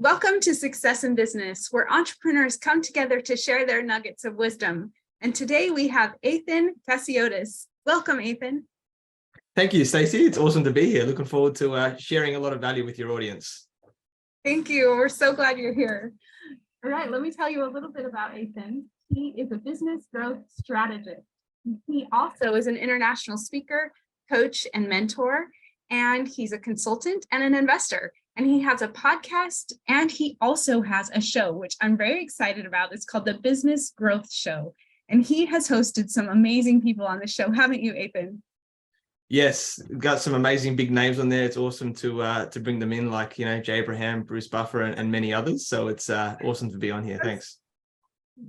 Welcome to Success in Business, where entrepreneurs come together to share their nuggets of wisdom. And today we have Athin Cassiotis. Welcome, Athin. Thank you, Stacey. It's awesome to be here. Looking forward to sharing a lot of value with your audience. Thank you. We're so glad you're here. All right, let me tell you a little bit about Athin. He is a business growth strategist. He also is an international speaker, coach, and mentor, and he's a consultant and an investor. And he has a podcast, and he also has a show, which I'm very excited about. It's called the Business Growth Show. And he has hosted some amazing people on the show, haven't you, Athin? Yes, got some amazing big names on there. It's awesome to bring them in, like, Jay Abraham, Bruce Buffer, and many others. So it's awesome to be on here. Thanks.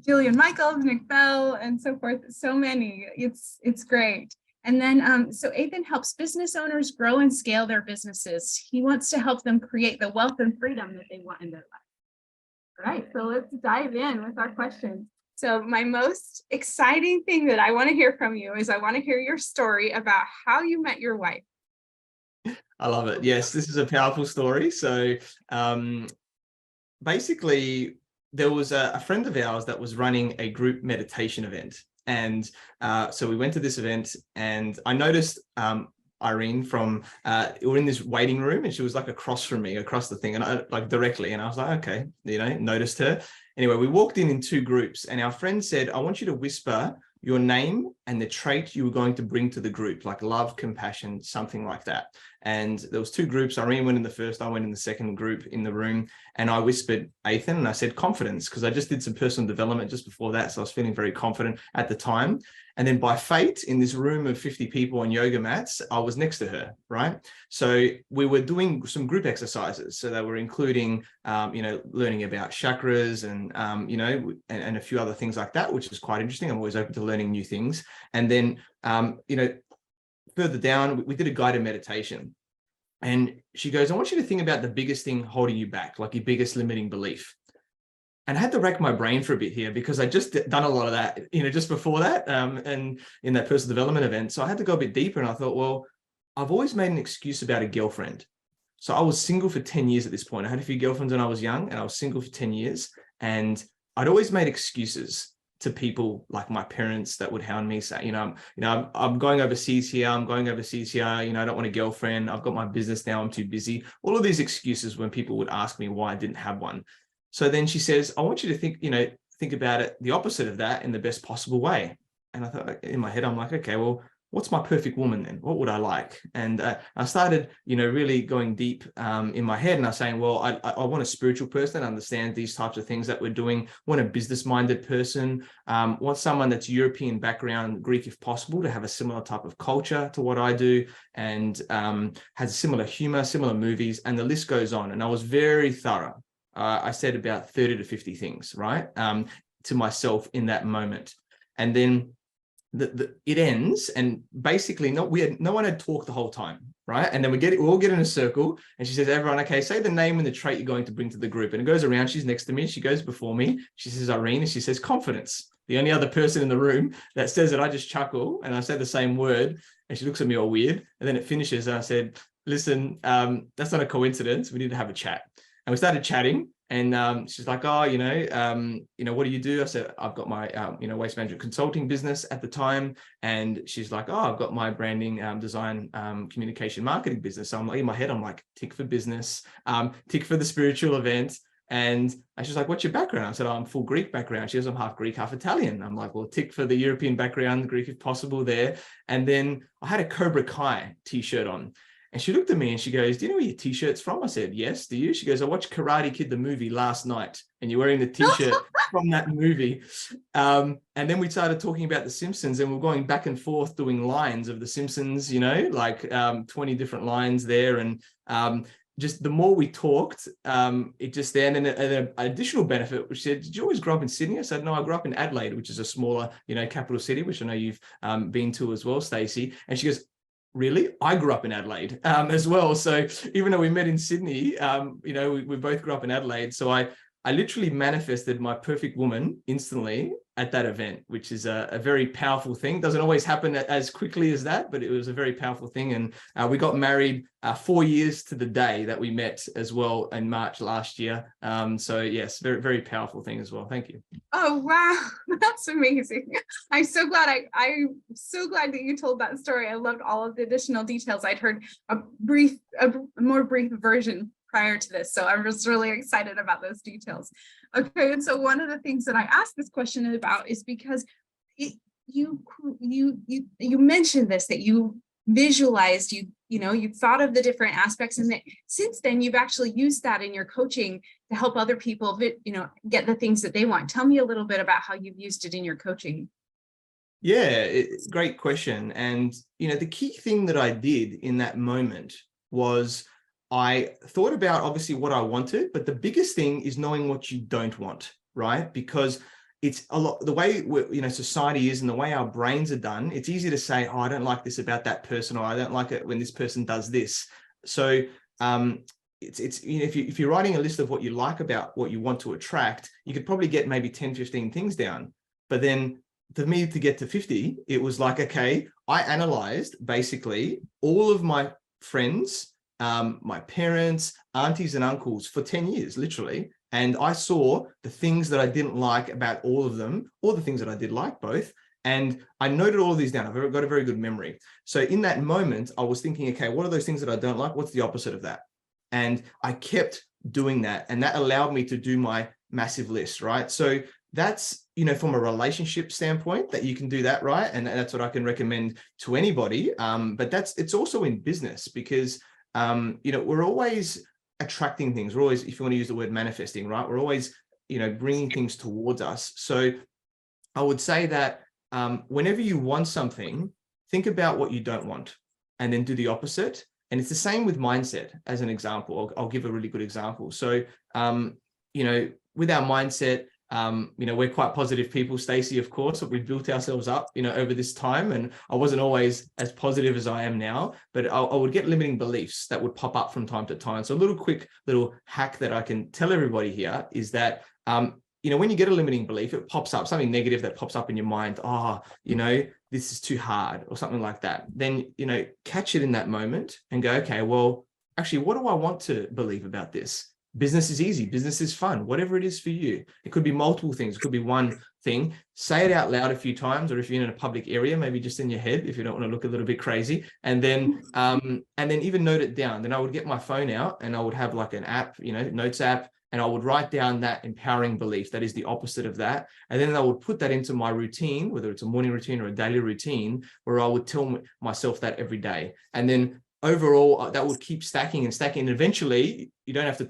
Jillian Michaels, Nick Bell, and so forth. So many. It's great. And then, so Athin helps business owners grow and scale their businesses. He wants to help them create the wealth and freedom that they want in their life. All right, so let's dive in with our questions. So my most exciting thing that I want to hear from you is I want to hear your story about how you met your wife. I love it. Yes, this is a powerful story. So basically, there was a friend of ours that was running a group meditation event. And so we went to this event, and I noticed Irene we were in this waiting room, and she was like across from me, across the thing, and I like directly. And I was like, okay, noticed her. Anyway, we walked in two groups, and our friend said, I want you to whisper your name and the trait you were going to bring to the group, like love, compassion, something like that. And there was two groups. Irene went in the first, I went in the second group in the room, and I whispered Athin, and I said confidence, because I just did some personal development just before that. So I was feeling very confident at the time. And then by fate, in this room of 50 people on yoga mats, I was next to her, right? So we were doing some group exercises. So they were including, learning about chakras and, and a few other things like that, which is quite interesting. I'm always open to learning new things. And then, further down, we did a guided meditation. And she goes, I want you to think about the biggest thing holding you back, like your biggest limiting belief. And I had to rack my brain for a bit here, because I just done a lot of that, just before that, and in that personal development event. So I had to go a bit deeper, and I thought, well, I've always made an excuse about a girlfriend. So I was single for 10 years at this point. I had a few girlfriends when I was young, and I was single for 10 years. And I'd always made excuses to people like my parents that would hound me, say, I'm going overseas here. I'm going overseas here. I don't want a girlfriend. I've got my business now. I'm too busy. All of these excuses when people would ask me why I didn't have one. So then she says, I want you to think about it, the opposite of that, in the best possible way. And I thought, in my head, I'm like, okay, well, what's my perfect woman then? What would I like? And I started, really going deep in my head, and I was saying, well, I want a spiritual person that understands these types of things that we're doing, want a business-minded person, want someone that's European background, Greek if possible, to have a similar type of culture to what I do, and has similar humor, similar movies, and the list goes on. And I was very thorough. I said about 30 to 50 things, right, to myself in that moment. And then it ends, and basically no one had talked the whole time, right? And then we all get in a circle, and she says, everyone, okay, say the name and the trait you're going to bring to the group. And it goes around. She's next to me. She goes before me. She says Irene, and she says confidence. The only other person in the room that says it, I just chuckle, and I say the same word, and she looks at me all weird. And then it finishes, and I said, listen, that's not a coincidence. We need to have a chat. And we started chatting, and she's like, oh, what do you do? I said, I've got my, waste management consulting business at the time. And she's like, oh, I've got my branding, design, communication, marketing business. So I'm like, in my head, I'm like, tick for business, tick for the spiritual event. And she's like, what's your background? I said, oh, I'm full Greek background. She goes, I'm half Greek, half Italian. I'm like, well, tick for the European background, Greek if possible there. And then I had a Cobra Kai t-shirt on. And she looked at me and she goes, do you know where your t-shirt's from? I said, yes, do you? She goes, I watched Karate Kid, the movie, last night, and you're wearing the t-shirt from that movie. And then we started talking about The Simpsons, and we're going back and forth doing lines of The Simpsons, like 20 different lines there. And just the more we talked, it just then, and an additional benefit, which said, did you always grow up in Sydney? I said, no, I grew up in Adelaide, which is a smaller, capital city, which I know you've been to as well, Stacey. And she goes, really? I grew up in Adelaide as well. So even though we met in Sydney, we both grew up in Adelaide. So I literally manifested my perfect woman instantly at that event, which is a very powerful thing. Doesn't always happen as quickly as that, but it was a very powerful thing. And we got married 4 years to the day that we met as well in March last year. So yes, very, very powerful thing as well. Thank you. Oh, wow. That's amazing. I'm so glad I'm so glad that you told that story. I loved all of the additional details. I'd heard a more brief version prior to this. So I'm just really excited about those details. Okay. And so one of the things that I asked this question about is because you mentioned this, that you visualized, you thought of the different aspects, and that since then you've actually used that in your coaching to help other people, get the things that they want. Tell me a little bit about how you've used it in your coaching. Yeah, great question. And, the key thing that I did in that moment was I thought about obviously what I wanted, but the biggest thing is knowing what you don't want, right? Because it's a lot, the way society is and the way our brains are done, it's easy to say, oh, I don't like this about that person, or I don't like it when this person does this. So if you're writing a list of what you like about what you want to attract, you could probably get maybe 10, 15 things down. But then for me to get to 50, it was like, okay, I analyzed basically all of my friends, my parents, aunties and uncles for 10 years, literally. And I saw the things that I didn't like about all of them, or the things that I did like both. And I noted all of these down. I've got a very good memory. So in that moment, I was thinking, okay, what are those things that I don't like? What's the opposite of that? And I kept doing that. And that allowed me to do my massive list, right? So that's, from a relationship standpoint, that you can do that, right? And that's what I can recommend to anybody. But it's also in business, because we're always attracting things. We're always, if you want to use the word manifesting, right? We're always, bringing things towards us. So I would say that whenever you want something, think about what you don't want and then do the opposite. And it's the same with mindset. As an example, I'll give a really good example. So, with our mindset, we're quite positive people, Stacey, of course, but we've built ourselves up, over this time. And I wasn't always as positive as I am now, but I would get limiting beliefs that would pop up from time to time. So a quick little hack that I can tell everybody here is that, when you get a limiting belief, it pops up, something negative that pops up in your mind. Oh, this is too hard, or something like that. Then, catch it in that moment and go, okay, well, actually, what do I want to believe about this? Business is easy. Business is fun. Whatever it is for you. It could be multiple things. It could be one thing. Say it out loud a few times, or if you're in a public area, maybe just in your head, if you don't want to look a little bit crazy. And then even note it down. Then I would get my phone out and I would have like an app, notes app, and I would write down that empowering belief that is the opposite of that. And then I would put that into my routine, whether it's a morning routine or a daily routine, where I would tell myself that every day. And then overall, that would keep stacking and stacking. And eventually, you don't have to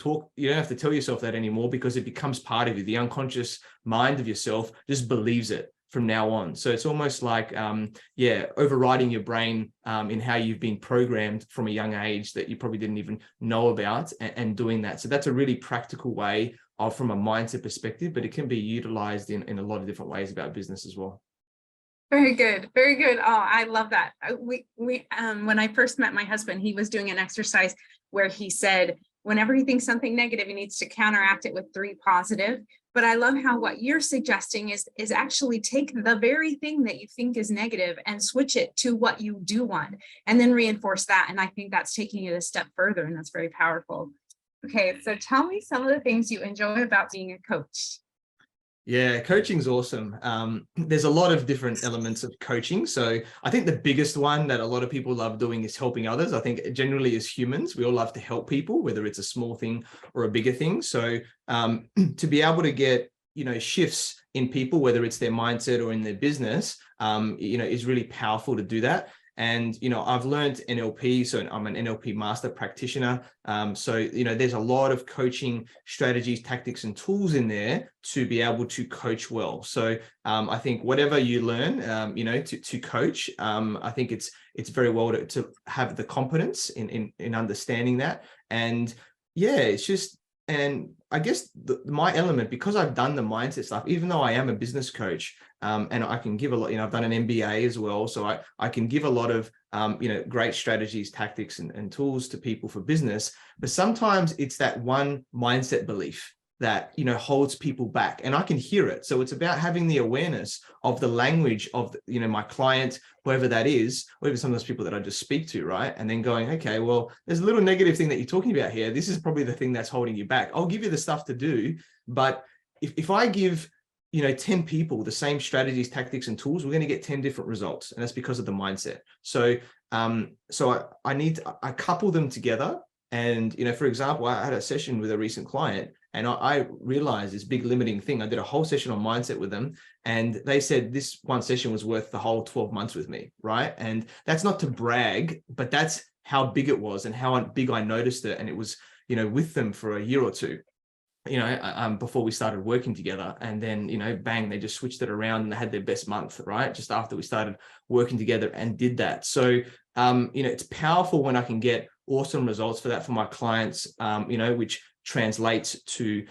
tell yourself that anymore, because it becomes part of you. The unconscious mind of yourself just believes it from now on. So it's almost like, overriding your brain in how you've been programmed from a young age that you probably didn't even know about, and doing that. So that's a really practical way from a mindset perspective, but it can be utilized in a lot of different ways about business as well. Very good. Very good. Oh, I love that. When I first met my husband, he was doing an exercise where he said, whenever he thinks something negative, he needs to counteract it with 3 positive. But I love how what you're suggesting is actually take the very thing that you think is negative and switch it to what you do want, and then reinforce that. And I think that's taking it a step further, and that's very powerful. Okay. So tell me some of the things you enjoy about being a coach. Yeah, coaching's awesome. There's a lot of different elements of coaching. So I think the biggest one that a lot of people love doing is helping others. I think generally as humans, we all love to help people, whether it's a small thing or a bigger thing. So to be able to get, shifts in people, whether it's their mindset or in their business, is really powerful to do that. And, I've learned NLP, so I'm an NLP master practitioner. So, there's a lot of coaching strategies, tactics, and tools in there to be able to coach well. So I think whatever you learn, to coach, I think it's very well to have the competence in understanding that. And yeah, it's just, and I guess my element, because I've done the mindset stuff, even though I am a business coach, and I can give a lot, I've done an MBA as well. So I can give a lot of, great strategies, tactics, and tools to people for business. But sometimes it's that one mindset belief that, holds people back, and I can hear it. So it's about having the awareness of the language of, my client, whoever that is, or even some of those people that I just speak to, right? And then going, okay, well, there's a little negative thing that you're talking about here. This is probably the thing that's holding you back. I'll give you the stuff to do, but if I give 10 people the same strategies, tactics, and tools, we're going to get 10 different results. And that's because of the mindset. So, I couple them together. And, for example, I had a session with a recent client, and I realized this big limiting thing. I did a whole session on mindset with them, and they said this one session was worth the whole 12 months with me. Right. And that's not to brag, but that's how big it was and how big I noticed it. And it was, with them for a year or two, before we started working together. And then, bang, they just switched it around and they had their best month, right? Just after we started working together and did that. So, it's powerful when I can get awesome results for that for my clients, which translates to,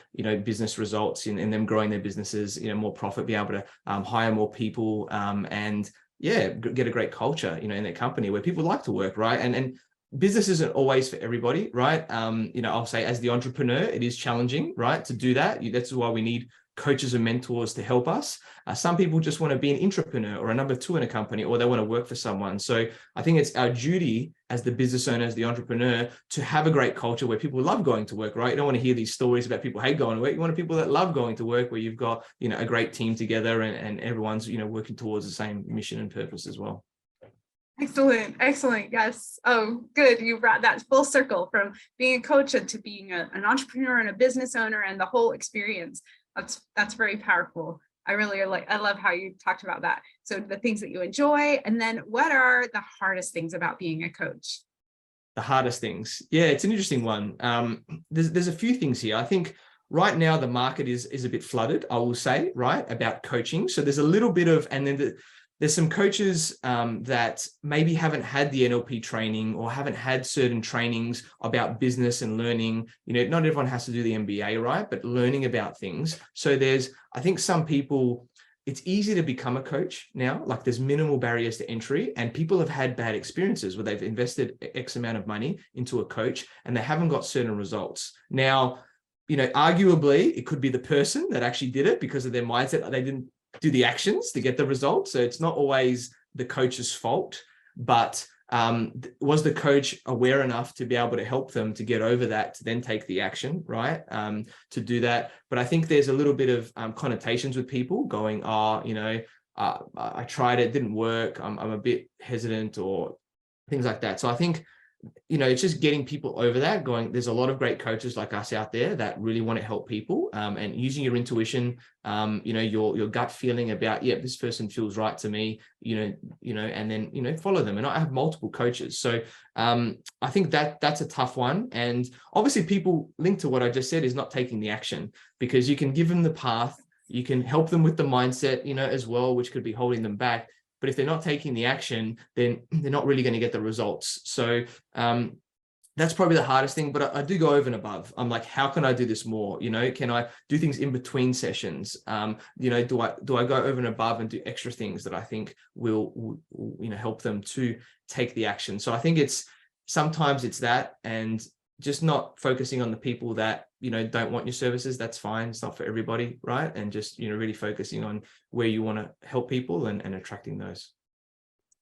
business results in them growing their businesses, more profit, be able to hire more people, and get a great culture, in their company where people like to work, right? And business isn't always for everybody, right? I'll say as the entrepreneur, it is challenging, right? To do that. That's why we need coaches and mentors to help us. Some people just want to be an intrapreneur or a number two in a company, or they want to work for someone. So I think it's our duty as the business owner, as the entrepreneur, to have a great culture where people love going to work, right? You don't want to hear these stories about people hate going to work. You want people that love going to work, where you've got, a great team together and everyone's, working towards the same mission and purpose as well. Excellent. Excellent. Yes. Oh, good. You brought that full circle from being a coach to being an entrepreneur and a business owner, and the whole experience. That's very powerful. I love how you talked about that. So the things that you enjoy, and then what are the hardest things about being a coach? The hardest things. Yeah, it's an interesting one. There's a few things here. I think right now the market is a bit flooded, I will say, right, about coaching. So there's a little bit of, and then there's some coaches that maybe haven't had the NLP training or haven't had certain trainings about business and learning. Not everyone has to do the MBA, right? But learning about things. So I think some people, it's easy to become a coach now. Like there's minimal barriers to entry, and people have had bad experiences where they've invested X amount of money into a coach and they haven't got certain results. Now, arguably it could be the person that actually did it because of their mindset. They didn't do the actions to get the results. So it's not always the coach's fault, but was the coach aware enough to be able to help them to get over that, to then take the action, right? To do that. But I think there's a little bit of connotations with people going, I tried it, didn't work. I'm a bit hesitant or things like that. So I think, it's just getting people over that, going, there's a lot of great coaches like us out there that really want to help people, and using your intuition, your gut feeling about, this person feels right to me, and then, follow them. And I have multiple coaches. So I think that's a tough one. And obviously people linked to what I just said is not taking the action, because you can give them the path, you can help them with the mindset, as well, which could be holding them back. But if they're not taking the action, then they're not really going to get the results. So that's probably the hardest thing, but I do go over and above. I'm like, how can I do this more? Can I do things in between sessions? Do I go over and above and do extra things that I think will help them to take the action? So I think sometimes it's that, and just not focusing on the people that, don't want your services. That's fine. It's not for everybody, right? And just, really focusing on where you want to help people and attracting those.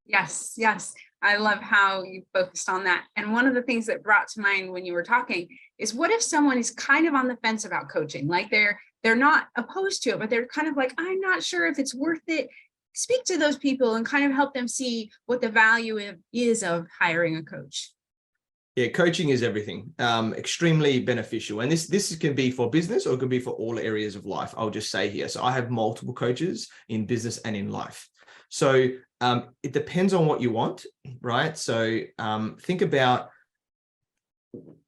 Yes. Yes. I love how you focused on that. And one of the things that brought to mind when you were talking is, what if someone is kind of on the fence about coaching? Like they're not opposed to it, but they're kind of like, I'm not sure if it's worth it. Speak to those people and kind of help them see what the value is of hiring a coach. Yeah, coaching is everything, extremely beneficial. And this can be for business, or it can be for all areas of life. I'll just say here. So I have multiple coaches in business and in life. So it depends on what you want, right? So think about,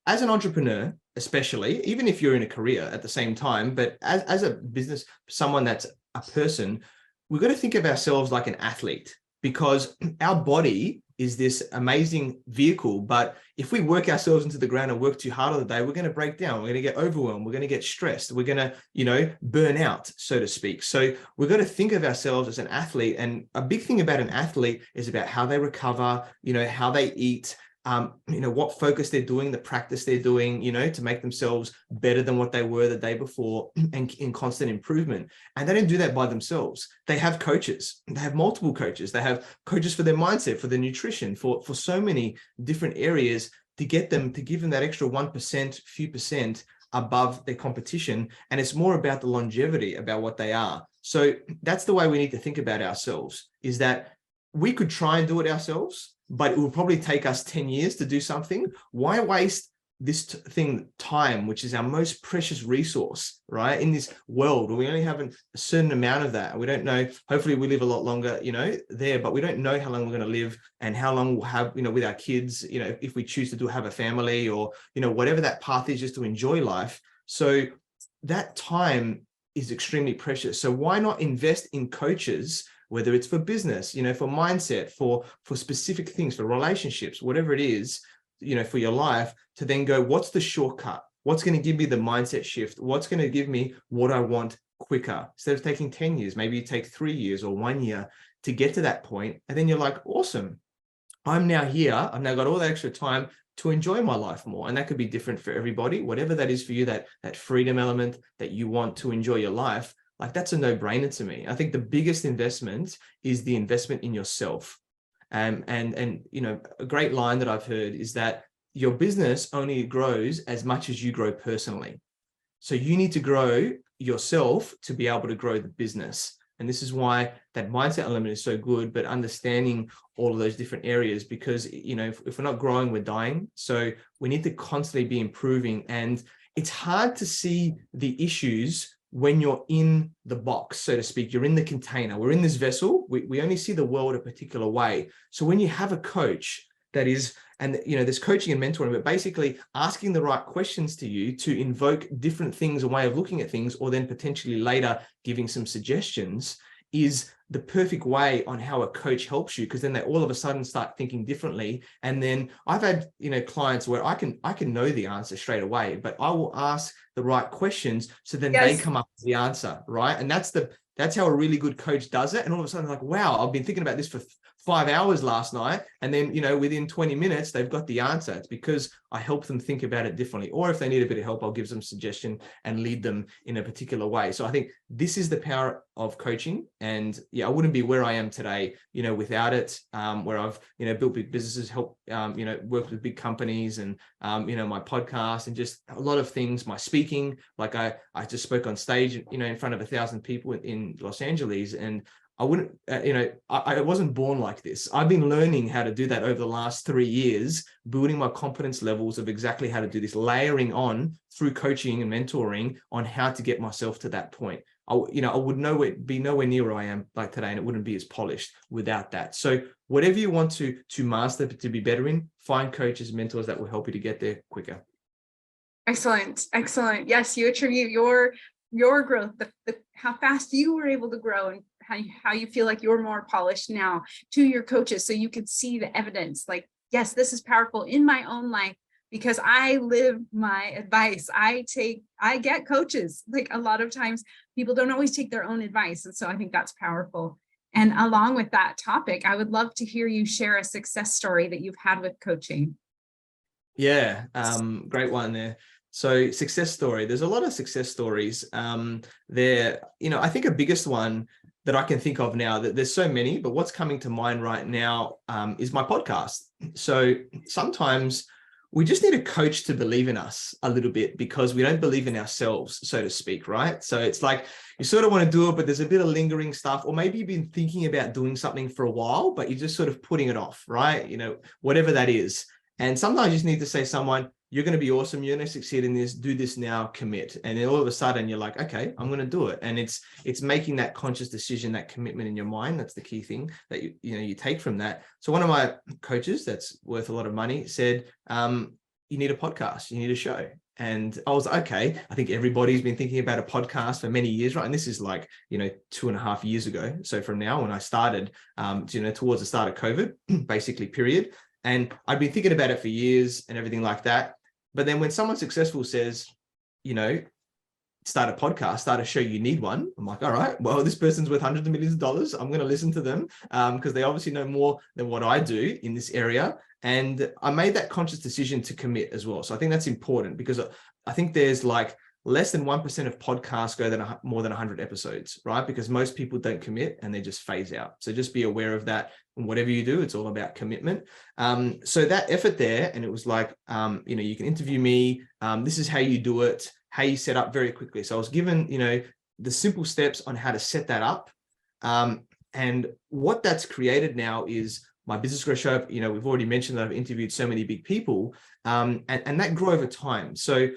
as an entrepreneur, especially, even if you're in a career at the same time, but as a business, someone that's a person, we've got to think of ourselves like an athlete, because our body is this amazing vehicle. But if we work ourselves into the ground and work too hard on the day, we're going to break down. We're going to get overwhelmed. We're going to get stressed. We're going to, burn out, so to speak. So we've got to think of ourselves as an athlete. And a big thing about an athlete is about how they recover, how they eat, what focus they're doing, the practice they're doing, to make themselves better than what they were the day before, and in constant improvement. And they don't do that by themselves. They have coaches. They have multiple coaches. They have coaches for their mindset, for their nutrition, for so many different areas, to get them, to give them that extra 1%, few percent above their competition. And it's more about the longevity, about what they are. So that's the way we need to think about ourselves, is that we could try and do it ourselves, but it will probably take us 10 years to do something. Why waste this thing, time, which is our most precious resource, right? In this world where we only have a certain amount of that. We don't know, hopefully we live a lot longer, there, but we don't know how long we're going to live and how long we'll have, with our kids, if we choose to have a family, or, whatever that path is, just to enjoy life. So that time is extremely precious. So why not invest in coaches, whether it's for business, for mindset, for specific things, for relationships, whatever it is, for your life, to then go, what's the shortcut? What's going to give me the mindset shift? What's going to give me what I want quicker? Instead of taking 10 years, maybe you take 3 years or 1 year to get to that point. And then you're like, awesome, I'm now here. I've now got all that extra time to enjoy my life more. And that could be different for everybody, whatever that is for you, that freedom element that you want to enjoy your life. Like, that's a no-brainer to me. I think the biggest investment is the investment in yourself. And a great line that I've heard is that your business only grows as much as you grow personally. So you need to grow yourself to be able to grow the business. And this is why that mindset element is so good, but understanding all of those different areas, because, if we're not growing, we're dying. So we need to constantly be improving. And it's hard to see the issues when you're in the box, so to speak. You're in the container. We're in this vessel. We only see the world a particular way. So when you have a coach that is, and there's coaching and mentoring, but basically asking the right questions to you to invoke different things, a way of looking at things, or then potentially later giving some suggestions, is the perfect way on how a coach helps you, because then they all of a sudden start thinking differently. And then I've had, clients where I can know the answer straight away, but I will ask the right questions, so then they come up with the answer, right? And that's how a really good coach does it. And all of a sudden, like, wow, I've been thinking about this for 5 hours last night. And then, within 20 minutes, they've got the answer. It's because I help them think about it differently. Or if they need a bit of help, I'll give them suggestion and lead them in a particular way. So I think this is the power of coaching. And I wouldn't be where I am today, without it, where I've, built big businesses, helped, worked with big companies, and, my podcast, and just a lot of things, my speaking. Like I just spoke on stage, in front of 1,000 people in Los Angeles, and I wouldn't, I wasn't born like this. I've been learning how to do that over the last 3 years, building my confidence levels of exactly how to do this, layering on through coaching and mentoring on how to get myself to that point. I would be nowhere near where I am like today, and it wouldn't be as polished without that. So whatever you want to master, to be better in, find coaches, mentors that will help you to get there quicker. Excellent. Excellent. Yes, you attribute your growth, how fast you were able to grow, and how you feel like you're more polished now, to your coaches. So you could see the evidence, like, yes, this is powerful in my own life, because I live my advice. I get coaches. Like, a lot of times people don't always take their own advice. And so I think that's powerful. And along with that topic, I would love to hear you share a success story that you've had with coaching. Yeah, great one there. So success story, there's a lot of success stories there. I think a biggest one that I can think of now, that there's so many, but what's coming to mind right now is my podcast. So sometimes we just need a coach to believe in us a little bit, because we don't believe in ourselves, so to speak, right? So it's like you sort of want to do it, but there's a bit of lingering stuff, or maybe you've been thinking about doing something for a while, but you're just sort of putting it off, right? Whatever that is. And sometimes you just need to say to someone, you're going to be awesome, you're going to succeed in this, do this now, commit. And then all of a sudden you're like, okay, I'm going to do it. And it's making that conscious decision, that commitment in your mind. That's the key thing that you take from that. So one of my coaches that's worth a lot of money said, you need a podcast, you need a show. And I was like, okay, I think everybody's been thinking about a podcast for many years, right? And this is like, 2.5 years ago. So from now, when I started, towards the start of COVID, basically, period. And I'd been thinking about it for years and everything like that. But then when someone successful says, start a podcast, start a show, you need one. I'm like, all right, well, this person's worth hundreds of millions of dollars. I'm going to listen to them because they obviously know more than what I do in this area. And I made that conscious decision to commit as well. So I think that's important because I think there's like less than 1% of podcasts go more than 100 episodes, right? Because most people don't commit and they just phase out. So just be aware of that. And whatever you do, it's all about commitment. So that effort there, and it was like, you can interview me. This is how you do it, how you set up very quickly. So I was given, the simple steps on how to set that up. And what that's created now is my business growth show. We've already mentioned that I've interviewed so many big people, and that grew over time. So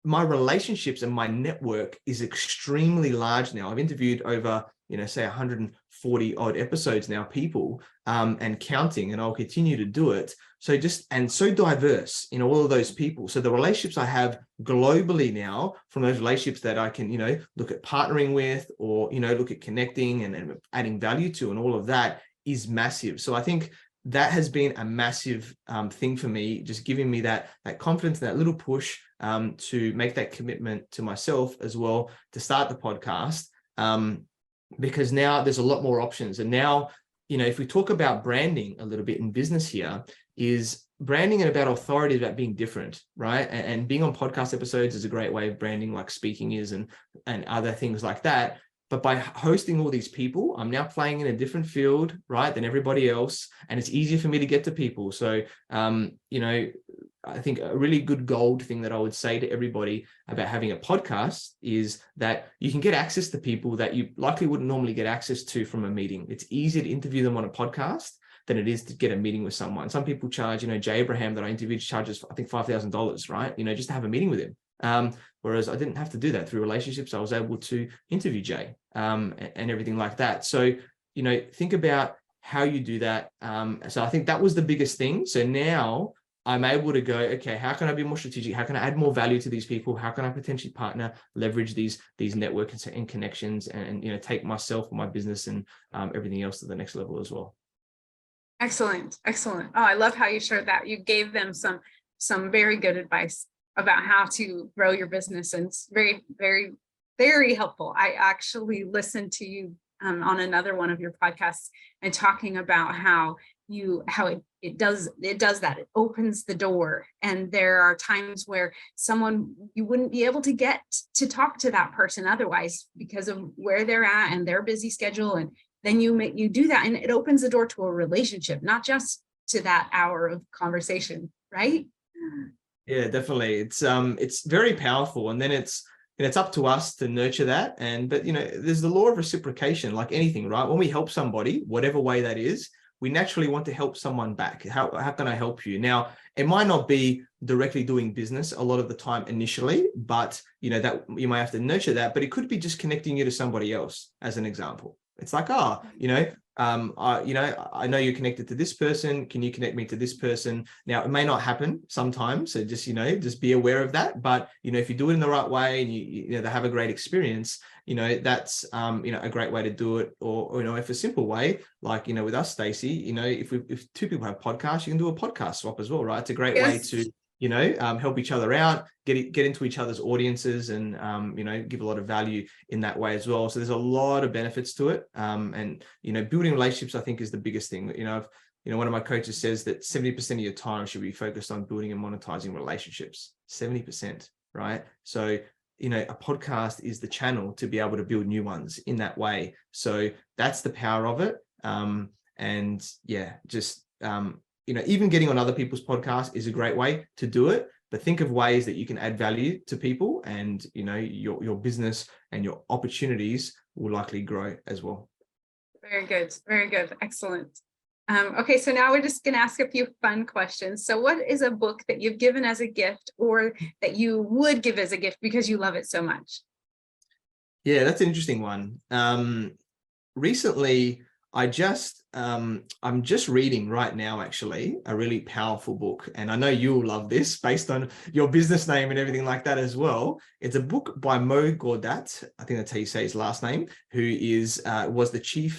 my relationships and my network is extremely large now. I've interviewed over, say 140 odd episodes now, people, and counting, and I'll continue to do it. So so diverse in all of those people. So the relationships I have globally now, from those relationships that I can, look at partnering with, or, look at connecting and adding value to, and all of that is massive. So I think that has been a massive thing for me, just giving me that confidence, that little push to make that commitment to myself as well, to start the podcast, because now there's a lot more options. And now, if we talk about branding a little bit in business here, is branding and about authority, about being different, right? And being on podcast episodes is a great way of branding, like speaking is, and other things like that. But by hosting all these people, I'm now playing in a different field, right, than everybody else. And it's easier for me to get to people. So, I think a really good gold thing that I would say to everybody about having a podcast is that you can get access to people that you likely wouldn't normally get access to from a meeting. It's easier to interview them on a podcast than it is to get a meeting with someone. Some people charge, Jay Abraham that I interviewed charges, I think, $5,000, right? just to have a meeting with him. Whereas I didn't have to do that through relationships. I was able to interview Jay and everything like that. So, think about how you do that. So I think that was the biggest thing. So now I'm able to go, okay, how can I be more strategic? How can I add more value to these people? How can I potentially partner, leverage these networks and connections, and take myself and my business and everything else to the next level as well. Excellent. Oh, I love how you shared that. You gave them some very good advice about how to grow your business, and it's very, very, very helpful. I actually listened to you on another one of your podcasts and talking about how it does that. It opens the door, and there are times where you wouldn't be able to get to talk to that person otherwise because of where they're at and their busy schedule, and then you do that, and it opens the door to a relationship, not just to that hour of conversation, right? Yeah, definitely. It's very powerful, and then it's up to us to nurture that. But there's the law of reciprocation, like anything, right? When we help somebody, whatever way that is, we naturally want to help someone back. How can I help you? Now, it might not be directly doing business a lot of the time initially, but that you might have to nurture that. But it could be just connecting you to somebody else, as an example. It's like, I know you're connected to this person. Can you connect me to this person? Now, it may not happen sometimes, so just be aware of that. But if you do it in the right way, and they have a great experience, that's a great way to do it. Or if a simple way, like with us, Stacey, if two people have podcasts, you can do a podcast swap as well, right? It's a great way to help each other out, get into each other's audiences, and give a lot of value in that way as well. So there's a lot of benefits to it. And building relationships, I think, is the biggest thing. One of my coaches says that 70% of your time should be focused on building and monetizing relationships. 70%, right? So a podcast is the channel to be able to build new ones in that way. So that's the power of it. Even getting on other people's podcasts is a great way to do it, but think of ways that you can add value to people, and your business and your opportunities will likely grow as well. Very good. Excellent. Okay, so now we're just going to ask a few fun questions. So what is a book that you've given as a gift, or that you would give as a gift because you love it so much? Yeah, that's an interesting one. Recently, I'm just reading right now, actually, a really powerful book. And I know you'll love this based on your business name and everything like that as well. It's a book by Mo Gaudat. I think that's how you say his last name, who was the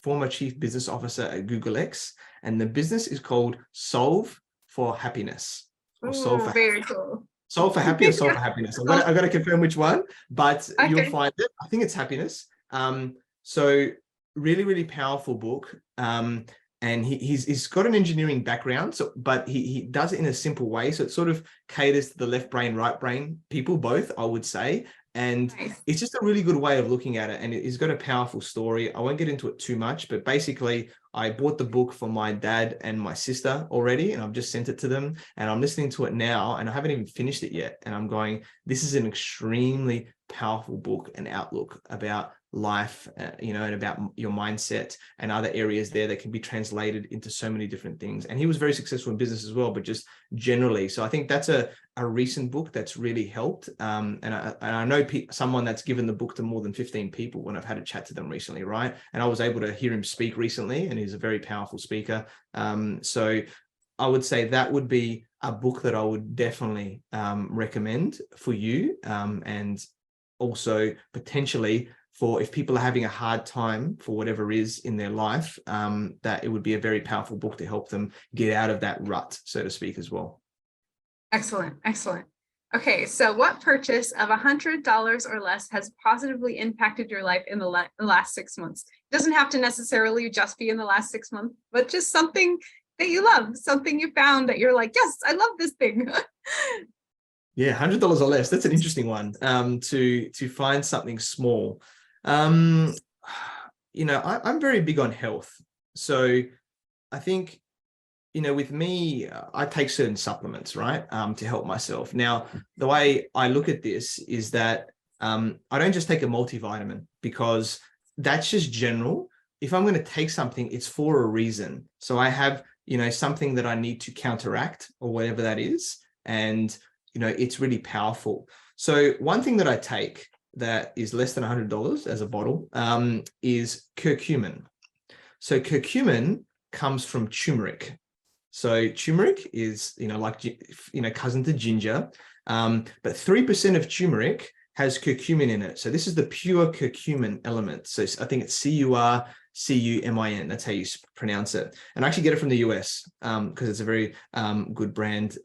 former chief business officer at Google X. And the business is called Solve for Happiness. Or Solve for Very cool. Solve for happy or solve for happiness? I've got to confirm which one, but you'll find it. I think it's happiness. So really, really powerful book. And he's got an engineering background, but he does it in a simple way. So it sort of caters to the left brain, right brain people, both, I would say. And it's just a really good way of looking at it. And he's got a powerful story. I won't get into it too much, but basically I bought the book for my dad and my sister already, and I've just sent it to them, and I'm listening to it now, and I haven't even finished it yet. And I'm going, this is an extremely powerful book and outlook about life, and about your mindset and other areas there that can be translated into so many different things. And he was very successful in business as well, but just generally. So I think that's a recent book that's really helped. And I know someone that's given the book to more than 15 people when I've had a chat to them recently, right? And I was able to hear him speak recently, and he's a very powerful speaker. So I would say that would be a book that I would definitely recommend for you, and also potentially for if people are having a hard time for whatever is in their life, that it would be a very powerful book to help them get out of that rut, so to speak, as well. Excellent. Excellent. Okay. So what purchase of $100 or less has positively impacted your life in the last 6 months? It doesn't have to necessarily just be in the last 6 months, but just something that you love, something you found that you're like, yes, I love this thing. Yeah, $100 or less. That's an interesting one, to find something small. I'm very big on health. So I think, with me, I take certain supplements, right, to help myself. Now, the way I look at this is that I don't just take a multivitamin, because that's just general. If I'm going to take something, it's for a reason. So I have, something that I need to counteract or whatever that is. And, it's really powerful. So one thing that I take that is less than $100 as a bottle is curcumin. So curcumin comes from turmeric. So turmeric is, cousin to ginger, but 3% of turmeric has curcumin in it. So this is the pure curcumin element. So I think it's CURCUMIN. That's how you pronounce it. And I actually get it from the US because it's a very good brand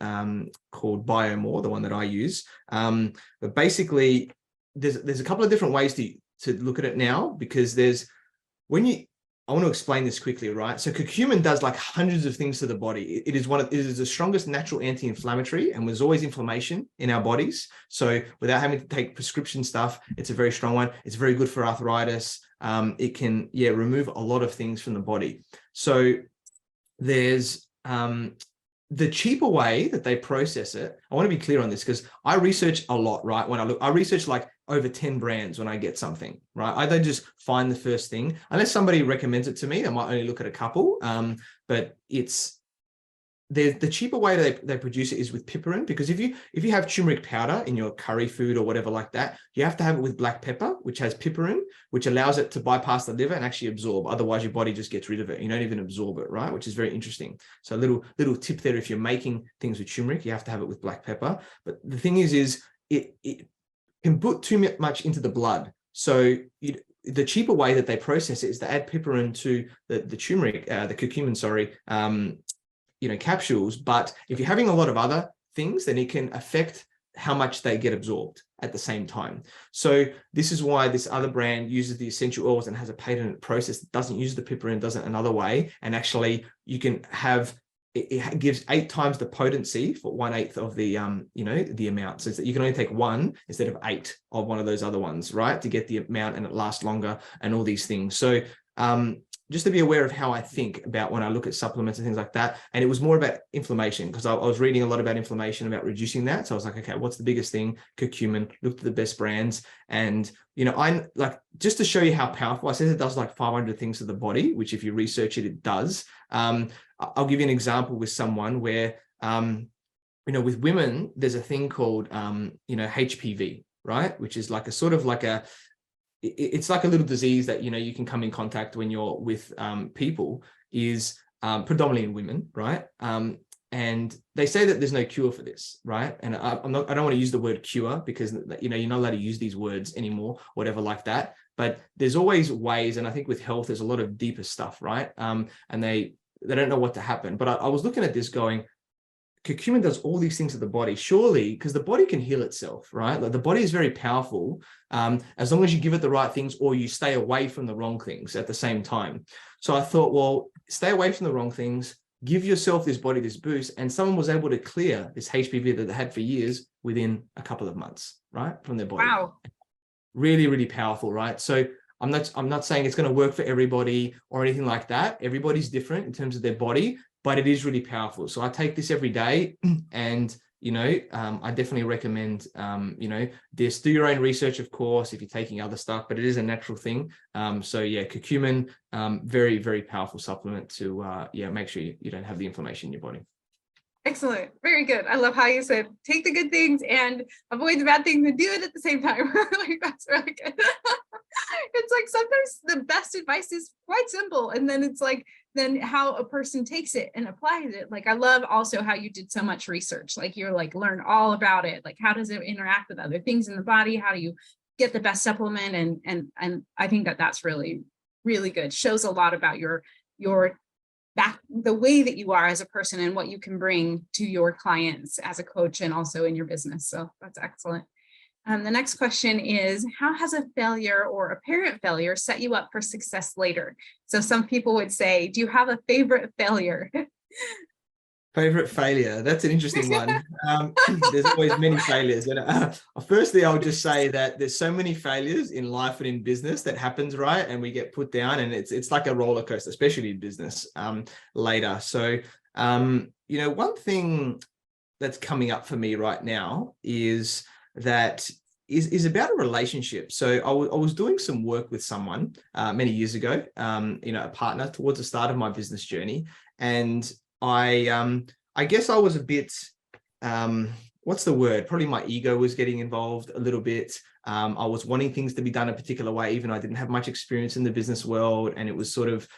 called Biomore, the one that I use. But basically, there's a couple of different ways to look at it now, because I want to explain this quickly, right? So curcumin does like hundreds of things to the body. It is the strongest natural anti-inflammatory, and there's always inflammation in our bodies. So without having to take prescription stuff, it's a very strong one. It's very good for arthritis. It can, remove a lot of things from the body. So there's the cheaper way that they process it. I want to be clear on this, because I research a lot, right? I research like over 10 brands when I get something, right? I don't just find the first thing. Unless somebody recommends it to me, I might only look at a couple. But it's the cheaper way they produce it is with piperine, because if you have turmeric powder in your curry food or whatever like that, you have to have it with black pepper, which has piperine, which allows it to bypass the liver and actually absorb. Otherwise, your body just gets rid of it. You don't even absorb it, right? Which is very interesting. So a little tip there: if you're making things with turmeric, you have to have it with black pepper. But the thing is it can put too much into the blood. So the cheaper way that they process it is to add piperine to the turmeric, the curcumin, sorry, capsules. But if you're having a lot of other things, then it can affect how much they get absorbed at the same time. So this is why this other brand uses the essential oils and has a patented process that doesn't use the piperine, does it another way. And actually you can have, it gives 8 times the potency for 1/8 of the, the amount. So that you can only take 1 instead of 8 of one of those other ones, right? To get the amount, and it lasts longer and all these things. So, just to be aware of how I think about when I look at supplements and things like that. And it was more about inflammation, because I was reading a lot about inflammation, about reducing that. So I was like, okay, what's the biggest thing? Curcumin. Looked at the best brands. And, I'm like, just to show you how powerful, I said it does like 500 things to the body, which if you research it, it does. I'll give you an example with someone where, with women, there's a thing called, HPV, right? Which is like a sort of like it's like a little disease that, you can come in contact when you're with people, is predominantly in women, right? And they say that there's no cure for this, right? And I don't want to use the word cure, because, you're not allowed to use these words anymore, whatever like that. But there's always ways. And I think with health, there's a lot of deeper stuff, right? And they don't know what to happen. But I was looking at this going, curcumin does all these things to the body, surely, because the body can heal itself, right? Like the body is very powerful, as long as you give it the right things or you stay away from the wrong things at the same time. So I thought, well, stay away from the wrong things, give yourself this body, this boost. And someone was able to clear this HPV that they had for years within a couple of months, right? From their body. Wow. Really, really powerful, right? So I'm not saying it's going to work for everybody or anything like that. Everybody's different in terms of their body, but it is really powerful. So I take this every day, and I definitely recommend this. Do your own research, of course, if you're taking other stuff, but it is a natural thing. So yeah, curcumin, very, very powerful supplement to make sure you don't have the inflammation in your body. Excellent. Very good. I love how you said, take the good things and avoid the bad things and do it at the same time. Like, that's really good. It's like sometimes the best advice is quite simple. And then it's like, then how a person takes it and applies it. Like, I love also how you did so much research. Like, you're like, learn all about it. Like, how does it interact with other things in the body? How do you get the best supplement? And I think that that's really, really good. Shows a lot about your back, the way that you are as a person and what you can bring to your clients as a coach and also in your business. So that's excellent. The next question is, how has a failure or apparent failure set you up for success later? So some people would say, do you have a favorite failure? Favorite failure? That's an interesting one. There's always many failures. And firstly, I'll just say that there's so many failures in life and in business that happens, right? And we get put down, and it's like a roller coaster, especially in business later. So, one thing that's coming up for me right now is about a relationship. So I was doing some work with someone many years ago, a partner towards the start of my business journey. And I guess I was a bit, what's the word? Probably my ego was getting involved a little bit. I was wanting things to be done a particular way, even though I didn't have much experience in the business world. And it was sort of,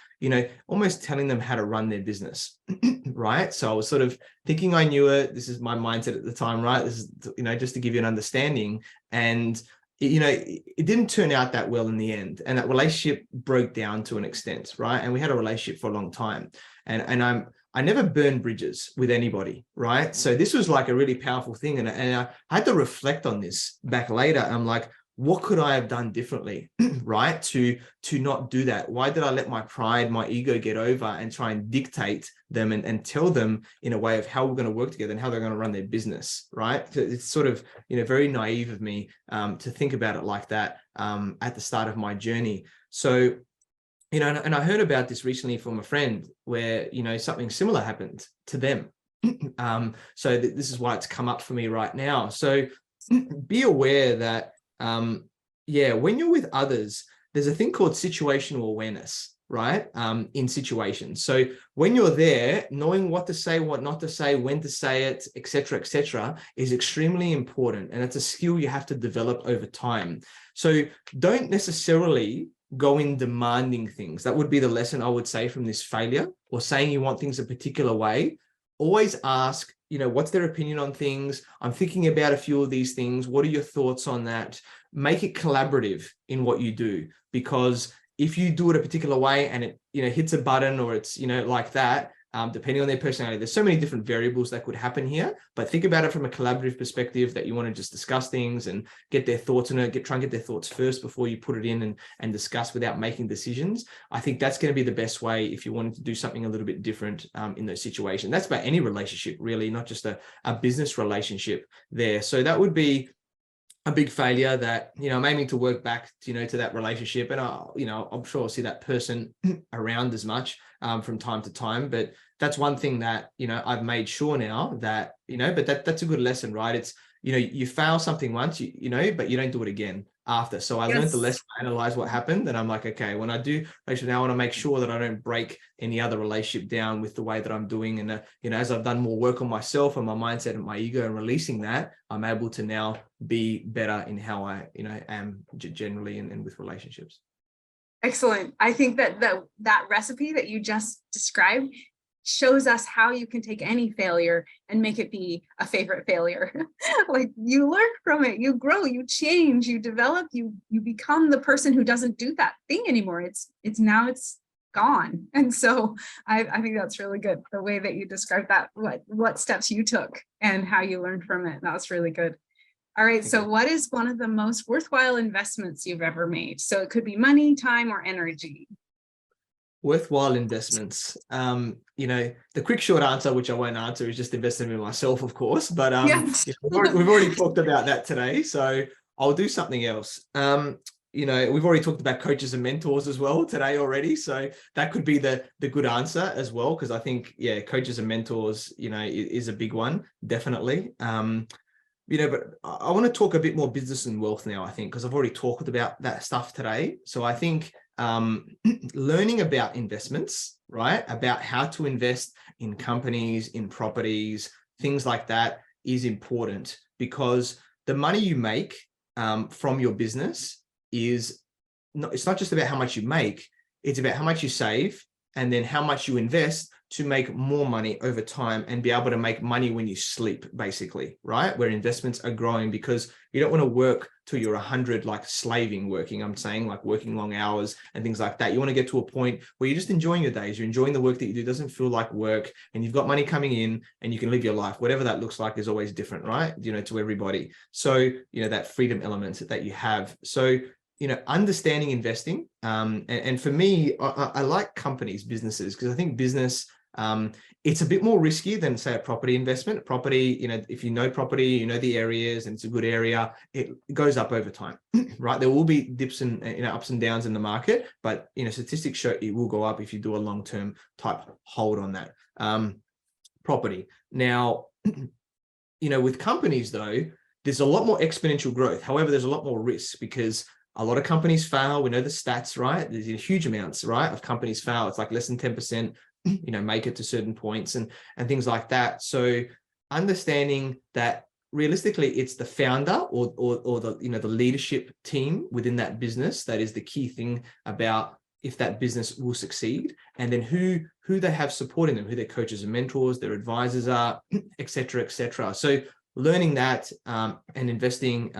almost telling them how to run their business, right? So I was sort of thinking I knew it. This is my mindset at the time, right? This is, just to give you an understanding. And it didn't turn out that well in the end. And that relationship broke down to an extent, right? And we had a relationship for a long time. And I never burned bridges with anybody, right? So this was like a really powerful thing. And I had to reflect on this back later. I'm like, what could I have done differently, right? To not do that. Why did I let my pride, my ego get over and try and dictate them and tell them in a way of how we're going to work together and how they're going to run their business, right? So it's sort of, very naive of me to think about it like that at the start of my journey. So, and I heard about this recently from a friend where, something similar happened to them. So this is why it's come up for me right now. So be aware that, when you're with others, there's a thing called situational awareness, right? In situations. So when you're there, knowing what to say, what not to say, when to say it, etc., is extremely important. And it's a skill you have to develop over time. So don't necessarily go in demanding things. That would be the lesson I would say from this failure, or saying you want things a particular way. Always ask, what's their opinion on things? I'm thinking about a few of these things. What are your thoughts on that? Make it collaborative in what you do, because if you do it a particular way and it, hits a button, or it's, like that, depending on their personality, there's so many different variables that could happen here. But think about it from a collaborative perspective, that you want to just discuss things and get their thoughts on it, try and get their thoughts first before you put it in and discuss without making decisions. I think that's going to be the best way if you wanted to do something a little bit different in those situations. That's about any relationship, really, not just a business relationship there. So that would be a big failure that, I'm aiming to work back, to that relationship. And I'm sure I'll see that person around as much from time to time. But that's one thing that, I've made sure now that, but that's a good lesson, right? It's, you fail something once, but you don't do it again after. So I learned the lesson, analyze what happened. And I'm like, okay, when I do relationship now, I want to make sure that I don't break any other relationship down with the way that I'm doing. And, as I've done more work on myself and my mindset and my ego and releasing that, I'm able to now be better in how I, am generally and with relationships. Excellent. I think that recipe that you just described shows us how you can take any failure and make it be a favorite failure. Like, you learn from it, you grow, you change, you develop, you become the person who doesn't do that thing anymore. It's gone. And so I think that's really good, the way that you described that, what steps you took and how you learned from it. That was really good. All right. So what is one of the most worthwhile investments you've ever made? So it could be money, time, or energy. Worthwhile investments. The quick short answer, which I won't answer, is just investing in myself, of course. But we've already talked about that today. So I'll do something else. We've already talked about coaches and mentors as well today already. So that could be the good answer as well, because I think, coaches and mentors, is a big one, definitely. But I want to talk a bit more business and wealth now, I think, because I've already talked about that stuff today. So I think learning about investments, right? About how to invest in companies, in properties, things like that is important, because the money you make from your business it's not just about how much you make, it's about how much you save and then how much you invest to make more money over time and be able to make money when you sleep, basically, right? Where investments are growing, because you don't want to work till you're 100, like slaving working. I'm saying, like working long hours and things like that. You want to get to a point where you're just enjoying your days. You're enjoying the work that you do. It doesn't feel like work, and you've got money coming in and you can live your life. Whatever that looks like is always different, right? To everybody. So, that freedom element that you have. So, understanding investing. And for me, I like companies, businesses, because I think business, it's a bit more risky than, say, a property investment. Property, if you know property, the areas, and it's a good area, it goes up over time, right? There will be dips and ups and downs in the market, but statistics show it will go up if you do a long-term type hold on that property. Now, with companies though, there's a lot more exponential growth. However, there's a lot more risk, because a lot of companies fail. We know the stats, right? There's huge amounts, right, of companies fail. It's like less than 10%, make it to certain points and things like that. So understanding that realistically, it's the founder or the the leadership team within that business that is the key thing about if that business will succeed, and then who they have supporting them, who their coaches and mentors, their advisors are, et cetera, et cetera. So learning that and investing,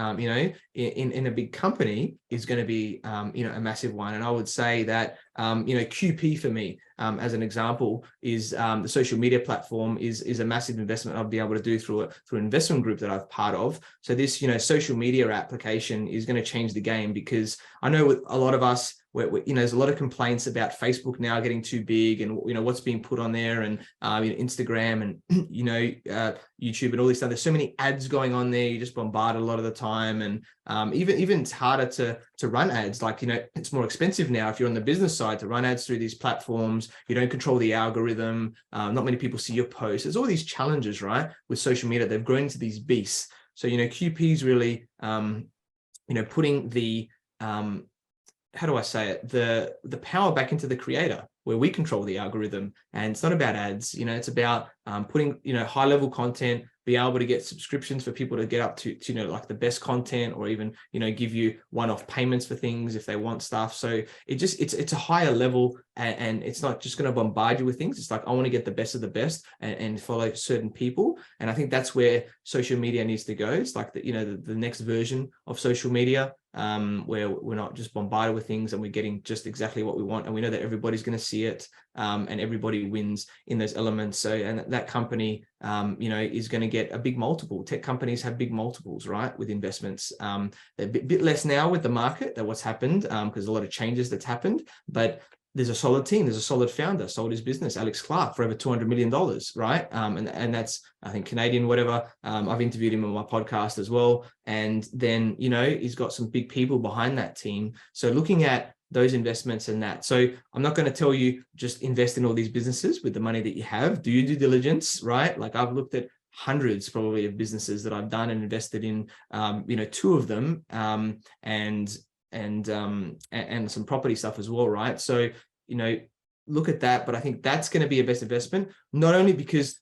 in a big company is going to be, a massive one. And I would say that, QP for me, as an example, is the social media platform is a massive investment I'll be able to do through an investment group that I've part of. So this, social media application is going to change the game, because I know with a lot of us, there's a lot of complaints about Facebook now getting too big, and what's being put on there, and Instagram, and YouTube, and all this stuff. There's so many ads going on there. You're just bombarded a lot of the time, and even it's harder to run ads. Like it's more expensive now if you're on the business side to run ads through these platforms. You don't control the algorithm. Not many people see your posts. There's all these challenges, right, with social media. They've grown into these beasts. So QP is really putting the how do I say it? The power back into the creator, where we control the algorithm. And it's not about ads, it's about putting, high level content, be able to get subscriptions for people to get up to like the best content, or even, give you one-off payments for things if they want stuff. So it's a higher level, and it's not just going to bombard you with things. It's like, I want to get the best of the best and follow certain people. And I think that's where social media needs to go. It's like the next version of social media, where we're not just bombarded with things and we're getting just exactly what we want. And we know that everybody's going to see it, and everybody wins in those elements. So, and that company, is going to get a big multiple. Tech companies have big multiples, right, with investments. They're a bit less now with the market than what's happened, because a lot of changes that's happened, but there's a solid team. There's a solid founder, sold his business, Alex Clark, for over $200 million, right? And that's, I think, Canadian, whatever. I've interviewed him on my podcast as well. And then, he's got some big people behind that team. So looking at those investments and that. So I'm not going to tell you just invest in all these businesses with the money that you have. Do your due diligence, right? Like I've looked at hundreds probably of businesses that I've done and invested in, 2 of them, and some property stuff as well, right? So, look at that. But I think that's going to be a best investment, not only because,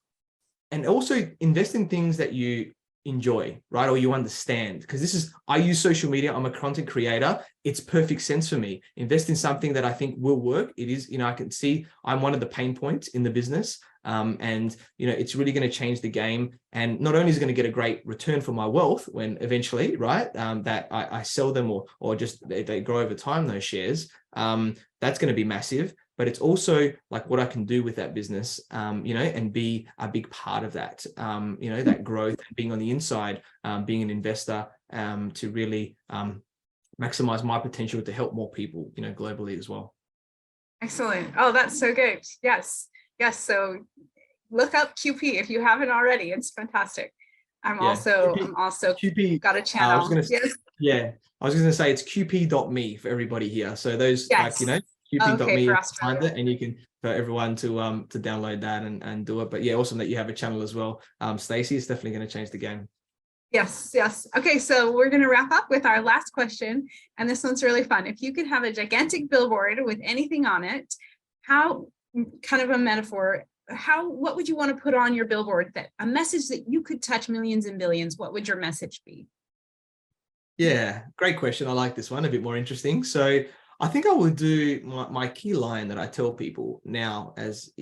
and also invest in things that you enjoy, right? Or you understand, because I use social media. I'm a content creator. It's perfect sense for me. Invest in something that I think will work. It is, I can see I'm one of the pain points in the business. And, it's really going to change the game. And not only is it going to get a great return for my wealth when eventually, right, that I sell them or just they grow over time, those shares, that's going to be massive. but it's also like what I can do with that business, and be a big part of that, that growth, being on the inside, being an investor, to really maximize my potential to help more people, globally as well. Excellent. Oh, that's so good. Yes. Yes. So look up QP if you haven't already. It's fantastic. I'm also QP, got a channel. I was going to say it's qp.me for everybody here. So those, yes. qp.me, okay, for find Australia. it, and you can, for everyone to download that and do it. But yeah, awesome that you have a channel as well. Stacey, it's definitely going to change the game. Yes, yes. Okay, so we're going to wrap up with our last question, and this one's really fun. If you could have a gigantic billboard with anything on it, how, kind of a metaphor, what would you want to put on your billboard, that a message that you could touch millions and billions? What would your message be? Yeah, great question. I like this one, a bit more interesting. So I think I would do my key line that I tell people now is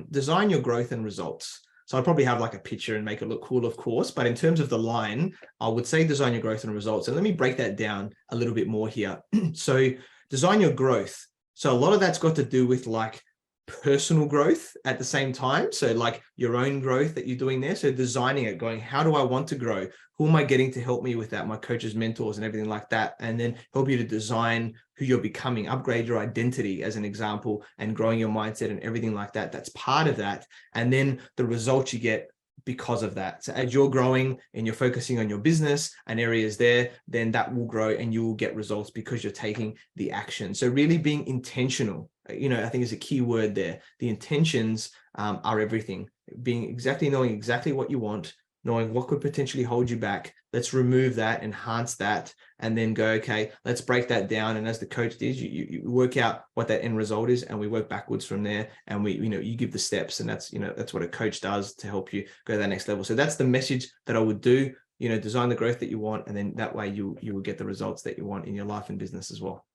design your growth and results. So I'd probably have like a picture and make it look cool, of course. But in terms of the line, I would say design your growth and results. And let me break that down a little bit more here. So design your growth. So a lot of that's got to do with like personal growth at the same time. So like your own growth that you're doing there. So designing it, going, how do I want to grow? Who am I getting to help me with that? My coaches, mentors, and everything like that. And then help you to design who you're becoming, upgrade your identity as an example, and growing your mindset and everything like that. That's part of that. And then the results you get because of that. So as you're growing and you're focusing on your business and areas there, then that will grow and you will get results because you're taking the action. So really being intentional, I think is a key word there. The intentions are everything. Knowing exactly what you want, knowing what could potentially hold you back. Let's remove that, enhance that, and then go, okay, let's break that down. And as the coach did, you work out what that end result is, and we work backwards from there. And you give the steps, and that's what a coach does to help you go to that next level. So that's the message that I would do, design the growth that you want, and then that way you will get the results that you want in your life and business as well.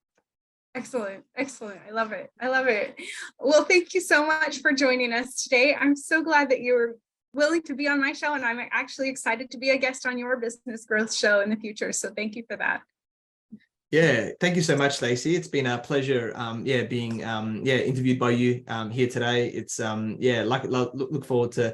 Excellent. Excellent. I love it. I love it. Well, thank you so much for joining us today. I'm so glad that you were willing to be on my show, and I'm actually excited to be a guest on your business growth show in the future. So thank you for that. Yeah, thank you so much, Stacey. It's been a pleasure, being interviewed by you here today. It's look forward to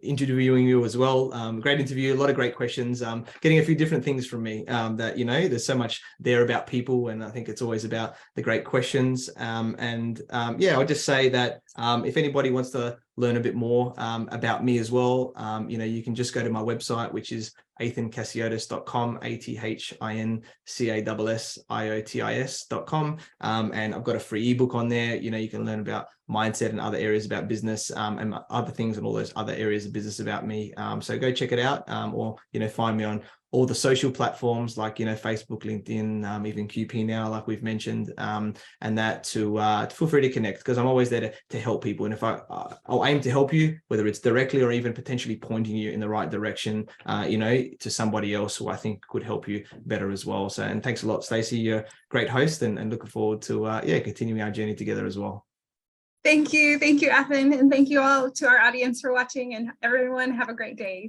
interviewing you as well. Great interview, a lot of great questions. Getting a few different things from me. That there's so much there about people, and I think it's always about the great questions. I'll just say that if anybody wants to learn a bit more about me as well, you can just go to my website, which is athincassiotis.com, ATHINCASSIOTIS.com. And I've got a free ebook on there. You can learn about mindset and other areas about business, and other things and all those other areas of business about me. So go check it out, or find me on all the social platforms like Facebook, LinkedIn, even QP now, like we've mentioned, and that to feel free to connect, because I'm always there to help people. And if I'll aim to help you, whether it's directly or even potentially pointing you in the right direction, to somebody else who I think could help you better as well. So, and thanks a lot, Stacey. You're a great host, and looking forward to continuing our journey together as well. Thank you, Athin, and thank you all to our audience for watching, and everyone have a great day.